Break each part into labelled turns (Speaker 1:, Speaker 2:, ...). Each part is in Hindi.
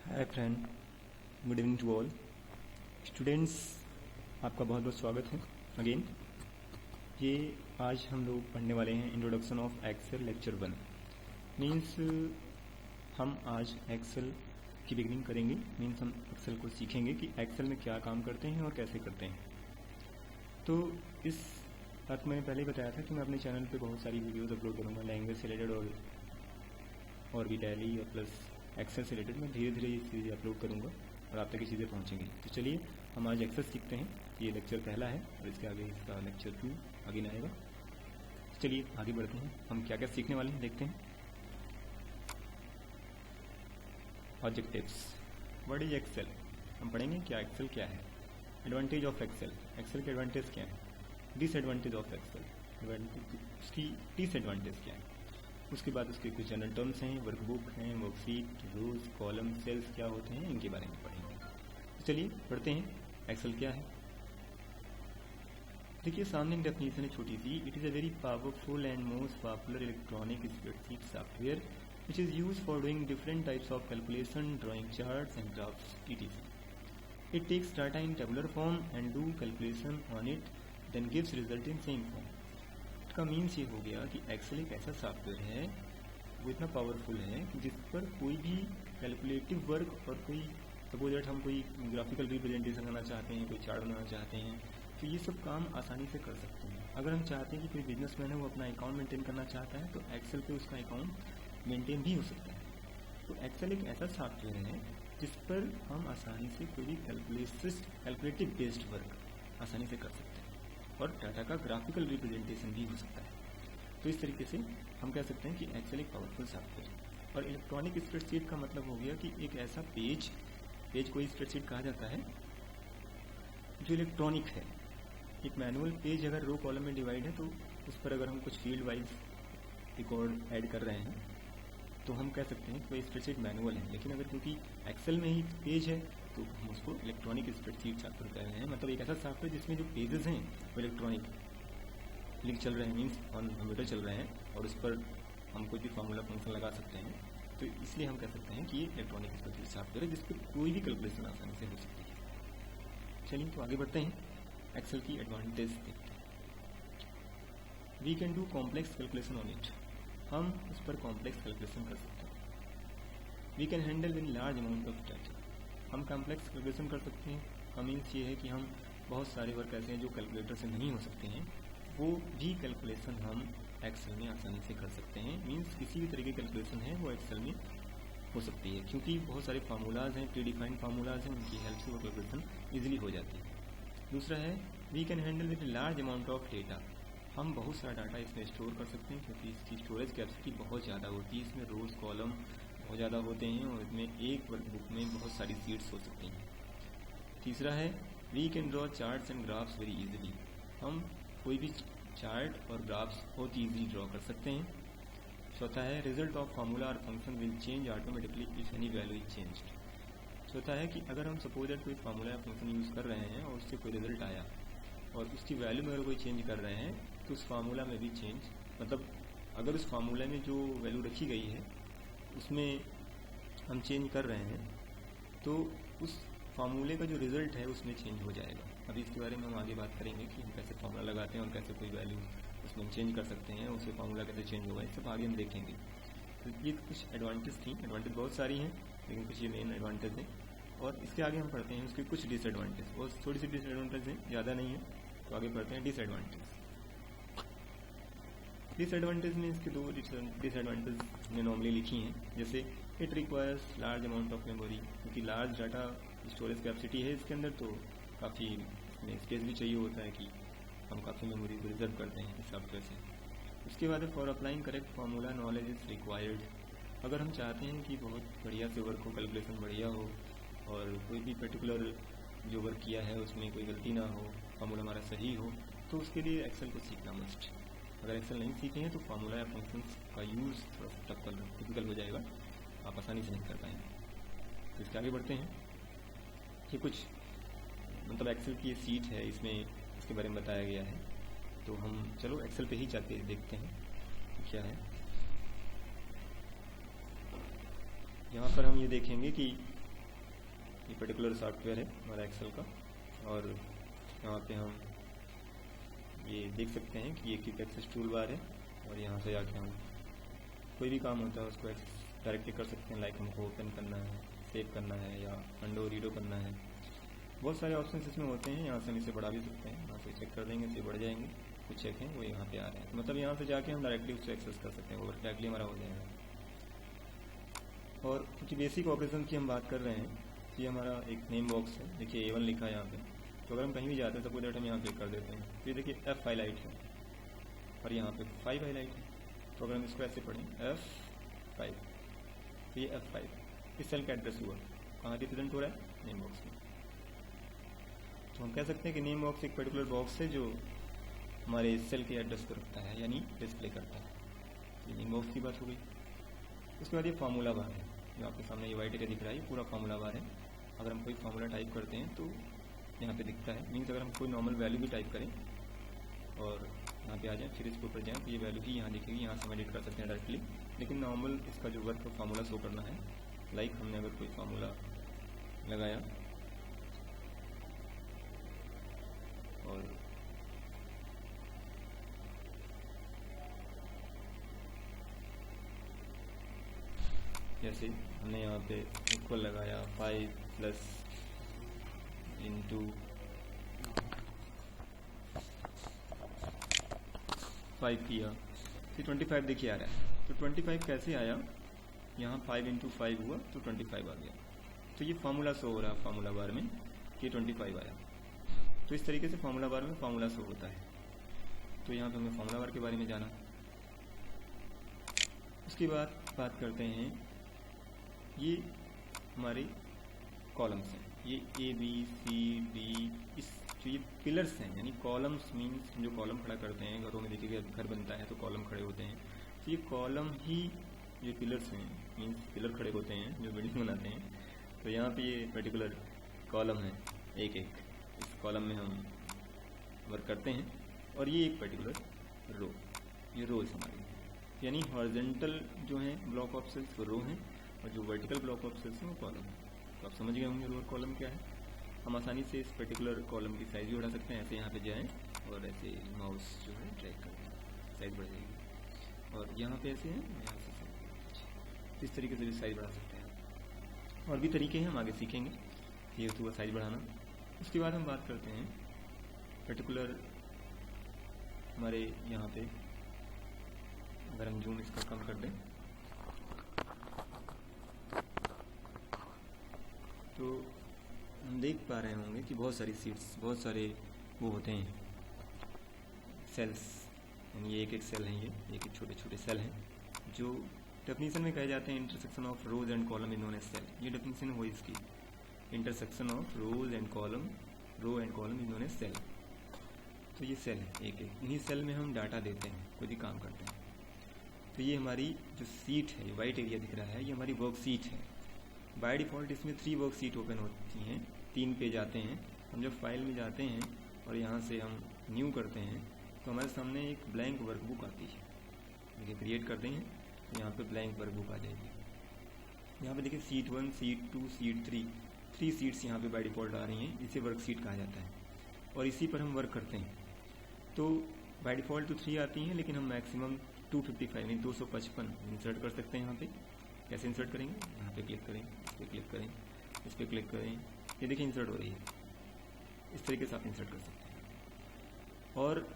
Speaker 1: Hi friend, good evening to all students. आपका बहुत बहुत स्वागत है अगेन। ये आज हम लोग पढ़ने वाले हैं introduction of Excel lecture 1। Means हम आज एक्सेल की बिगनिंग करेंगे। मीन्स हम एक्सेल को सीखेंगे कि एक्सेल में क्या काम करते हैं और कैसे करते हैं। तो इस बात मैंने पहले ही बताया था कि मैं अपने चैनल पे बहुत सारी वीडियोस अपलोड करूँगा लैंग्वेज से रिलेटेड और भी टैली और प्लस एक्सेल से रिलेटेड। मैं धीरे धीरे ये चीज़ें अपलोड करूँगा और आप तक ये चीज़ें पहुँचेंगी। तो चलिए हम आज एक्सेल सीखते हैं। ये लेक्चर पहला है और इसके आगे इसका लेक्चर 2 आगे ना आएगा। चलिए आगे बढ़ते हैं। हम क्या क्या सीखने वाले हैं देखते हैं। ऑब्जेक्टिव्स, व्हाट इज एक्सेल, हम पढ़ेंगे क्या एक्सेल क्या है। एडवांटेज ऑफ एक्सेल, एक्सेल के एडवांटेज क्या है। डिसएडवांटेज ऑफ एक्सेल, उसकी डिसएडवांटेज क्या है। उसके बाद उसके कुछ जनरल टर्म्स हैं, वर्कबुक हैं, वर्कशीट, रोज, कॉलम, सेल्स क्या होते हैं, इनके बारे में पढ़ेंगे। तो चलिए पढ़ते हैं एक्सेल क्या है। देखिए सामने एक डेफिनेशन है छोटी सी। It is a very powerful and most popular electronic spreadsheet software which is use for doing different types of calculation, drawing charts and graphs etc. It takes data in tabular form and do calculation on it, then gives result in same form. का मीन्स ये हो गया कि एक्सेल एक ऐसा सॉफ्टवेयर है वो इतना पावरफुल है कि जिस पर कोई भी कैलकुलेटिव वर्क और कोई सपोज दैट हम कोई ग्राफिकल रिप्रेजेंटेशन करना चाहते हैं, कोई चार्ट बनाना चाहते हैं, तो ये सब काम आसानी से कर सकते हैं। अगर हम चाहते हैं कि कोई बिजनेसमैन है वो अपना अकाउंट मेंटेन करना चाहता है तो एक्सेल पे उसका अकाउंट मेंटेन भी हो सकता है। तो एक्सेल एक ऐसा सॉफ्टवेयर है जिस पर हम आसानी से कोई भी कैलकुलेटिव बेस्ड वर्क आसानी से कर सकते हैं और डाटा का ग्राफिकल रिप्रेजेंटेशन भी हो सकता है। तो इस तरीके से हम कह सकते हैं कि एक्सेल एक पावरफुल सॉफ्टवेयर है। और इलेक्ट्रॉनिक स्प्रेडशीट का मतलब हो गया कि एक ऐसा पेज को स्प्रेडशीट कहा जाता है जो इलेक्ट्रॉनिक है। एक मैनुअल पेज अगर रो कॉलम में डिवाइड है तो उस पर अगर हम कुछ फील्ड वाइज रिकॉर्ड ऐड कर रहे हैं तो हम कह सकते हैं कि वही स्प्रेडशीट मैनुअल है। लेकिन अगर क्योंकि एक्सेल में ही पेज है तो हम उसको इलेक्ट्रॉनिक स्प्रेडशीट सॉफ्टवेयर कह रहे हैं। मतलब एक ऐसा सॉफ्टवेयर जिसमें जो पेजेस हैं वो इलेक्ट्रॉनिक लिंक चल रहे हैं, मीन्स ऑन कंप्यूटर चल रहे हैं और उस पर हम कोई भी फार्मूला फंक्शन लगा सकते हैं। तो इसलिए हम कह सकते हैं कि ये इलेक्ट्रॉनिक स्प्रेडशीट सॉफ्टवेयर है जिस पर कोई भी कैलकुलेशन आसानी से हो सकती है। चलिए तो आगे बढ़ते हैं, एक्सेल की एडवांटेज देखते हैं। We can do complex calculation on it, हम उस पर कॉम्प्लेक्स कैलकुलेशन कर सकते हैं। We can handle in large amount of data, हम कॉम्प्लेक्स कैलकुलेशन कर सकते हैं। हम मीन्स ये है कि हम बहुत सारे वर्क ऐसे हैं जो कैलकुलेटर से नहीं हो सकते हैं, वो भी कैलकुलेशन हम एक्सेल में आसानी से कर सकते हैं। मीन्स किसी भी तरीके की कैलकुलेशन है वो एक्सेल में हो सकती है क्योंकि बहुत सारे फार्मूलाज हैं, प्री डिफाइंड फार्मूलाज हैं, उनकी हेल्प से वो कैलकुलेशन ईजिली हो जाती है। दूसरा है we can handle with large amount of data, हम बहुत सारा डाटा इसमें स्टोर कर सकते हैं क्योंकि इसकी स्टोरेज कैपेसिटी बहुत ज़्यादा होती है। इसमें रोज कॉलम बहुत ज़्यादा होते हैं और इसमें एक वर्कबुक में बहुत सारी सीट्स हो सकती हैं। तीसरा है we can draw charts and graphs very easily, हम कोई भी चार्ट और ग्राफ्स बहुत ईजीली ड्रॉ कर सकते हैं। चौथा है रिजल्ट ऑफ फार्मूला और function will change automatically if any value is changed. चौथा है कि अगर हम सपोज दैट कोई फार्मूला या फंक्शन यूज़ कर रहे हैं और उससे कोई रिजल्ट आया और उसकी वैल्यू में अगर कोई चेंज कर रहे हैं तो उस फार्मूला में भी चेंज, मतलब अगर उस फार्मूला में जो वैल्यू रखी गई है उसमें हम चेंज कर रहे हैं तो उस फार्मूले का जो रिजल्ट है उसमें चेंज हो जाएगा। अभी इसके बारे में हम आगे बात करेंगे कि हम कैसे फार्मूला लगाते हैं और कैसे कोई वैल्यू उसमें हम चेंज कर सकते हैं, उससे फार्मूला कैसे चेंज होगा, ये सब आगे हम देखेंगे। तो ये कुछ एडवांटेज थी, एडवांटेज बहुत सारी हैं लेकिन कुछ ये मेन एडवांटेज हैं। और इसके आगे हम पढ़ते हैं उसके कुछ डिसएडवांटेज, और थोड़ी सी डिसएडवांटेज हैं, ज़्यादा नहीं है। तो आगे पढ़ते हैं डिसएडवांटेज। डिसएडवांटेज में इसके दो डिसएडवांटेज ने नॉर्मली लिखी हैं, जैसे it requires large amount of memory, क्योंकि लार्ज डाटा स्टोरेज कैपेसिटी है इसके अंदर तो काफ़ी स्पेस भी चाहिए होता है कि हम काफ़ी मेमोरी को रिजर्व करते हैं इस सॉफ्टवेयर से। उसके बाद for applying correct formula knowledge is required, अगर हम चाहते हैं कि बहुत बढ़िया से वर्क हो, कैलकुलेशन बढ़िया हो और कोई भी पर्टिकुलर जो वर्क किया है उसमें कोई गलती ना हो, फार्मूला हमारा सही हो, तो उसके लिए एक्सेल को सीखना मस्ट। अगर एक्सेल नहीं सीखे हैं तो फार्मूला या फंक्शंस का यूज़ थोड़ा सा डिफिकल्ट हो जाएगा, आप आसानी से नहीं कर पाएंगे। तो इसके आगे बढ़ते हैं। ये कुछ मतलब एक्सेल की ये सीट है, इसमें इसके बारे में बताया गया है। तो हम चलो एक्सेल पे ही जाके देखते हैं क्या है। यहाँ पर हम ये देखेंगे कि ये पर्टिकुलर सॉफ्टवेयर है हमारा एक्सेल का, और यहाँ पे हम ये देख सकते हैं कि ये क्विक एक्सेस टूल बार है, और यहाँ से जाके हम कोई भी काम होता है उसको डायरेक्टली कर सकते हैं। लाइक हमको ओपन करना है, सेव करना है, या अंडो रीडो करना है। बहुत सारे ऑप्शन इसमें होते हैं। यहाँ से हम इसे बढ़ा भी सकते हैं, यहाँ से चेक कर देंगे तो बढ़ जाएंगे। कुछ चेक हैं वो यहाँ पे आ रहे हैं, मतलब यहाँ से जाके हम डायरेक्टली उसको एक्सेस कर सकते हैं, वो डायरेक्टली हमारा हो जाएगा। और कुछ बेसिक ऑपरेशन की हम बात कर रहे हैं, ये हमारा एक नेम बॉक्स है, देखिए A1 लिखा है यहाँ पे। तो अगर हम कहीं भी जाते हैं सपोज दैट हम यहाँ क्लिक कर देते हैं, तो ये देखिए F हाईलाइट है और यहाँ पे 5 हाईलाइट है। तो अगर हम इसको ऐसे पढ़ें F5, तो ये F5 इस सेल का एड्रेस हुआ, कहाँ रिप्रेजेंट हो रहा है, नेम बॉक्स में। तो हम कह सकते हैं कि नेम बॉक्स एक पर्टिकुलर बॉक्स है जो हमारे सेल के एड्रेस को रखता है, यानी डिस्प्ले करता है। ये नेम बॉक्स की बात हो गई। उसके बाद ये फार्मूला बार है, जो आपके सामने ये वाइट एरिया दिख रहा है, ये पूरा फार्मूला बार है। अगर हम कोई फार्मूला टाइप करते हैं तो यहाँ पे दिखता है। मीन्स अगर हम कोई नॉर्मल वैल्यू भी टाइप करें और यहाँ पे आ जाए, फिर इसके ऊपर जाएँ, तो ये वैल्यू ही यहाँ दिखेगी। यहाँ से हम एडिट कर सकते हैं डायरेक्टली, लेकिन नॉर्मल इसका जो वर्क फार्मूला शो करना है, लाइक हमने अगर कोई फार्मूला लगाया और जैसे हमने यहाँ पे इक्वल लगाया 5 प्लस इंटू 5 किया, फिर 25 देखिए आ रहा है। तो 25 कैसे आया, यहाँ 5 इंटू 5 हुआ तो 25 आ गया। तो ये फार्मूला शो हो रहा है फार्मूला बार में कि 25 आया। तो इस तरीके से फार्मूला बार में फार्मूला शो होता है। तो यहाँ पे हमने फार्मूला बार के बारे में जाना। उसके बाद बात करते हैं, ये हमारे कॉलम्स हैं, ये A B C D, इस जो ये पिलर्स हैं, यानी कॉलम्स मीन्स जो कॉलम खड़ा करते हैं, घरों में देखिए घर बनता है तो कॉलम खड़े होते हैं। तो ये कॉलम ही ये पिलर्स हैं, मीन्स पिलर खड़े होते हैं जो बिल्डिंग बनाते हैं। तो यहाँ पे ये पर्टिकुलर कॉलम है, एक एक इस कॉलम में हम वर्क करते हैं। और ये एक पर्टिकुलर रो, ये रोज हमारी, यानी हॉरिजॉन्टल जो है ब्लॉक ऑफ सेल्स वो रो हैं, और जो वर्टिकल ब्लॉक ऑफ सेल्स हैं वो कॉलम है। तो आप समझ गए होंगे रो और कॉलम क्या है। हम आसानी से इस पर्टिकुलर कॉलम की साइज भी बढ़ा सकते हैं। ऐसे यहाँ पे जाएं और ऐसे माउस जो है ड्रैग कर दें, साइज बढ़ जाएगी। और यहाँ पे ऐसे हैं, यहाँ से इस तरीके से भी साइज बढ़ा सकते हैं। और भी तरीके हैं, हम आगे सीखेंगे ये तो साइज बढ़ाना। उसके बाद हम बात करते हैं पर्टिकुलर हमारे यहाँ पे, अगर हम जूम इसका कम कर दें तो हम देख पा रहे होंगे कि बहुत सारी सीट्स, बहुत सारे वो होते हैं सेल्स, यानी ये एक एक सेल हैं, ये एक एक छोटे छोटे सेल हैं जो डेफिनेशन में कहे जाते हैं intersection of rows and column is known as cell. ये डेफिनेशन हुई इसकी, intersection of rows and column, row and column is known as cell. तो ये सेल है एक एक, इन्हीं सेल में हम डाटा देते हैं, कोई भी काम करते हैं। तो ये हमारी जो सीट है, वाइट एरिया दिख रहा है, ये हमारी वर्क सीट है। बाय डिफ़ॉल्ट इसमें 3 वर्क सीट ओपन होती हैं, 3 पेज आते हैं। हम जब फाइल में जाते हैं और यहाँ से हम न्यू करते हैं तो हमारे सामने एक ब्लैंक वर्कबुक आती है। देखिए क्रिएट करते हैं तो यहाँ पे ब्लैंक वर्कबुक आ जाएगी। यहाँ पे देखिए सीट 1, सीट 2, सीट 3 सीट्स यहाँ पे बाय डिफ़ॉल्ट आ रही हैं। इसे वर्क सीट कहा जाता है और इसी पर हम वर्क करते हैं। तो बाय डिफ़ॉल्ट तो 3 आती हैं, लेकिन हम मैक्सिमम 255 यानी 255 इंसर्ट कर सकते हैं। यहाँ पे कैसे इंसर्ट करेंगे, यहाँ पे क्लिक करें, इस पर क्लिक करें, इस पर क्लिक करें, ये देखिए इंसर्ट हो रही है। इस तरीके से आप इंसर्ट कर सकते हैं। और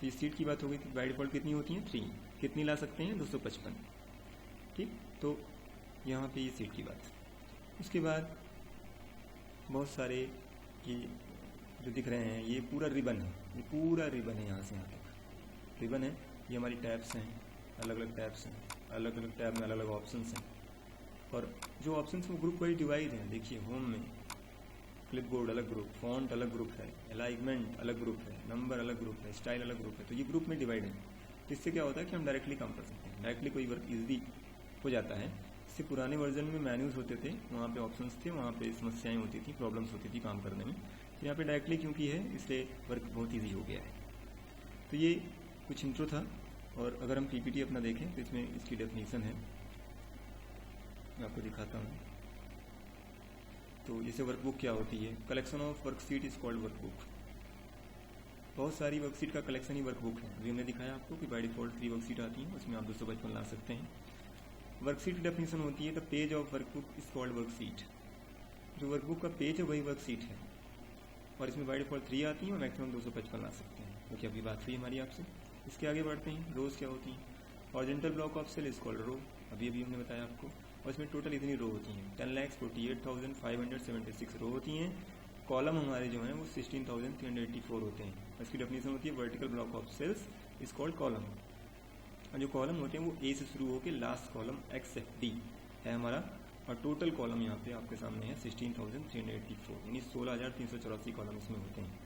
Speaker 1: ये सीट की बात हो गई कि बाय डिफ़ॉल्ट कितनी होती हैं, 3। कितनी ला सकते हैं, 255। ठीक, तो यहाँ पे ये सीट की बात। उसके बाद बहुत सारे ये जो दिख रहे हैं, ये पूरा रिबन है, ये पूरा रिबन है, यहाँ से यहाँ तक रिबन है। ये हमारी टैब्स हैं, अलग अलग टैब्स हैं, अलग अलग टैब में अलग अलग ऑप्शंस हैं। और जो ऑप्शंस वो ग्रुप वाइज डिवाइड हैं। देखिए होम में क्लिपबोर्ड अलग ग्रुप, फॉन्ट अलग ग्रुप है, अलाइनमेंट अलग ग्रुप है, नंबर अलग ग्रुप है, स्टाइल अलग ग्रुप है। तो ये ग्रुप में डिवाइड है। तो इससे क्या होता है कि हम डायरेक्टली काम कर सकते हैं, डायरेक्टली कोई वर्क ईजिली हो जाता है। इससे पुराने वर्जन में मैन्यूज होते थे, वहाँ पे ऑप्शंस थे, वहाँ पे समस्याएं होती थी, प्रॉब्लम्स होती थी काम करने में। तो यहाँ पे डायरेक्टली क्योंकि है इसलिए वर्क बहुत ईजी हो गया है। तो ये कुछ इंट्रो था। और अगर हम पीपीटी अपना देखें तो इसमें इसकी डेफिनेशन है, मैं आपको दिखाता हूँ। तो जैसे वर्कबुक क्या होती है, collection of worksheet is called workbook. बहुत सारी वर्कशीट का कलेक्शन ही वर्कबुक है। अभी हमने दिखाया आपको कि बाय डिफॉल्ट 3 वर्कशीट आती हैं, उसमें आप 255 ला सकते हैं। वर्कशीट की डेफिनेशन होती है the page of workbook is called worksheet. जो वर्कबुक का पेज है वही वर्कशीट है, और इसमें बाय डिफॉल्ट 3 आती हैं और मैक्सिमम 255 ला सकते हैं, क्योंकि अभी बात हुई हमारी आपसे। इसके आगे बढ़ते हैं, रोज क्या होती हैं। Horizontal block of cell is called row, अभी हमने बताया आपको, और इसमें टोटल इतनी रो होती हैं, 10,48,576 रो होती हैं। कॉलम हमारे जो हैं वो 16,384 होते हैं। इसकी डेफिनेशन होती है vertical block of cells is called column. और जो कॉलम होते हैं वो ए से शुरू होकर लास्ट कॉलम XFD है हमारा, और टोटल कॉलम यहाँ पे आपके सामने है 16,384, यानी 16,384 कॉलम इसमें होते हैं।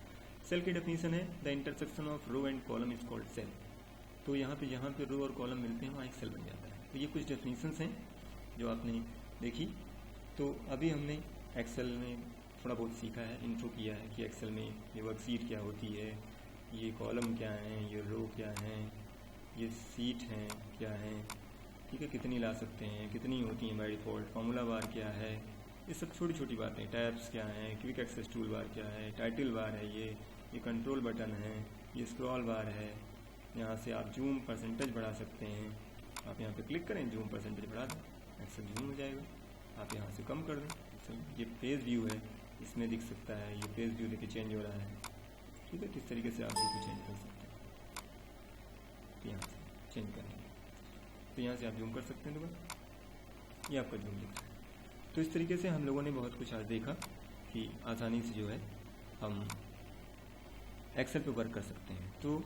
Speaker 1: सेल की डेफिनेशन है the intersection of row and column is called cell. तो यहाँ पे रो और कॉलम मिलते हैं, वहाँ एक सेल बन जाता है। तो ये कुछ डेफिनेशंस हैं जो आपने देखी। तो अभी हमने एक्सेल में थोड़ा बहुत सीखा है, इंट्रो किया है कि एक्सेल में ये वर्कशीट क्या होती है, ये कॉलम क्या हैं, ये रो क्या हैं, ये सीट हैं क्या हैं, ठीक है, कितनी ला सकते हैं, कितनी होती हैं बाय डिफॉल्ट, फार्मूला बार क्या है, ये सब छोटी छोटी बातें। टैब्स क्या हैं, क्विक एक्सेस टूल बार क्या है, टाइटल बार है, ये कंट्रोल बटन है, ये स्क्रॉल बार है। यहाँ से आप जूम परसेंटेज बढ़ा सकते हैं, आप यहाँ पे क्लिक करें, जूम परसेंटेज बढ़ा दें, एक्सेल जूम हो जाएगा। आप यहाँ से कम कर दें, ये पेज व्यू है, इसमें दिख सकता है, ये पेज व्यू देखिए चेंज हो रहा है, ठीक है। किस तरीके से आप व्यू को चेंज कर सकते हैं, यहाँ से चेंज करेंगे तो यहाँ से आप जूम कर सकते हैं दोबारा, ये आपका जूम दिख रहा है। तो इस तरीके से हम लोगों ने बहुत कुछ आज देखा कि आसानी से जो है हम एक्सेल पे वर्क कर सकते हैं। तो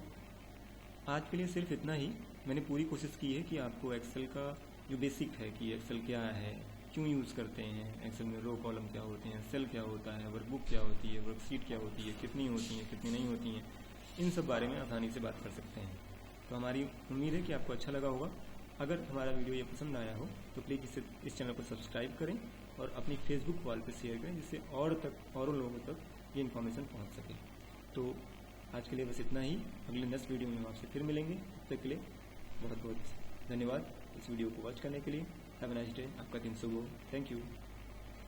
Speaker 1: आज के लिए सिर्फ इतना ही। मैंने पूरी कोशिश की है कि आपको एक्सेल का जो बेसिक है कि एक्सेल क्या है, क्यों यूज़ करते हैं, एक्सेल में रो कॉलम क्या होते हैं, सेल क्या होता है, वर्कबुक क्या होती है, वर्कशीट क्या होती है, कितनी होती हैं, कितनी नहीं होती हैं, इन सब बारे में आसानी से बात कर सकते हैं। तो हमारी उम्मीद है कि आपको अच्छा लगा होगा। अगर हमारा वीडियो ये पसंद आया हो तो प्लीज़ इस चैनल को सब्सक्राइब करें और अपनी फेसबुक वॉल पर शेयर करें, जिससे और लोगों तक ये इन्फॉर्मेशन पहुँच सके। तो आज के लिए बस इतना ही। अगले नेक्स्ट वीडियो में हम आपसे फिर मिलेंगे। तब तक के लिए बहुत बहुत धन्यवाद इस वीडियो को वॉच करने के लिए। हैव अ नाइस डे, आपका दिन शुभ हो। Thank you.